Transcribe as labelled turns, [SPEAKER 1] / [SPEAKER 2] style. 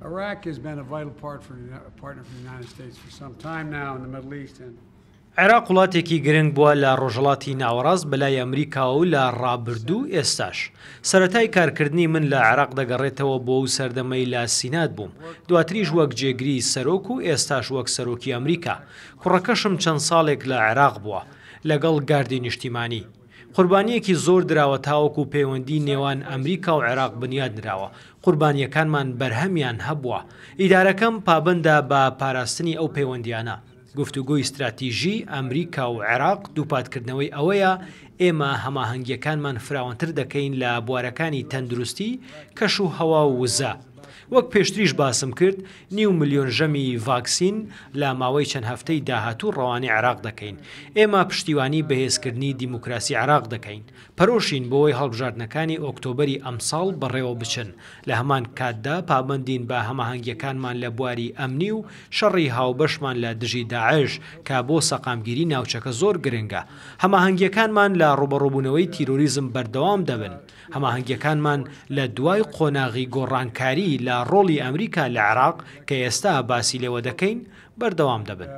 [SPEAKER 1] Iraq has been a vital partner for the United States for some time now in the Middle East.
[SPEAKER 2] عێراق وڵاتێکی گرنگ بووە لە ڕۆژهەڵاتی ناوەڕاست بەلای ئەمریکا و لە ڕابردوو ئێستاش. سەرەتای کارکردنی من لە عێراق دەگەڕێتەوە بۆ و سەردەمەی لە سینات بووم، دواتریش وەک جێگری سەرۆک و ئێستاش وەک سەرۆکی ئەمریکا. کوڕەکەشم چەند ساڵێک لە عێراق بووە لەگەڵ گاردی نیشتیمانی. قوربانیەکی زۆر دراوە تاوەکو پەیوەندی نێوان ئەمریکا و عێراق بنیاد نراوە. قوربانیەکانمان بەرهەمیان هەبووە. ئیدارەکەم پابندە بە پاراستنی ئەو پەیوەندیانە. گفتوگۆی استراتیژی ئەمریکا و عێراق دووپاتکردنەوەی ئەوەیە ئێمە هەماهەنگیەکانمان فراوانتر دەکەین لە بوارەکانی تەندروستی، کەش و هەوا و وزە. وەک پێشتریش باسم کرد، 9 ملیۆن ژەمی ڤاکسین لە ماوەی چەند هەفتەی داهاتوو ڕەوانەی عێراق دەکەین. ئێمە پشتیوانی بەهێزکردنی دیموکراسی عێراق دەکەین. پەرۆشین بۆەوەی هەڵبژاردنەکانی ئۆکتۆبەری ئەمساڵ بەڕێوە بچن. لە هەمان کاتدا پابندین بە هەماهەنگیەکانمان لە بواری ئەمنی و شەڕی هاوبەشمان لە دژی داعش کە بۆ سەقامگیری ناوچەکە زۆر گرنگە. هەماهەنگیەکانمان لە ڕوبەڕووبوونەوەی تیرۆریزم بەردەوام دەبن. هەماهەنگیەکانمان لە دوای قۆناغی گۆڕانکاری لە ڕۆڵی ئەمریکا لە عێراق کە ئێستا باسی لێوە دەکەین بەردەوام دەبن.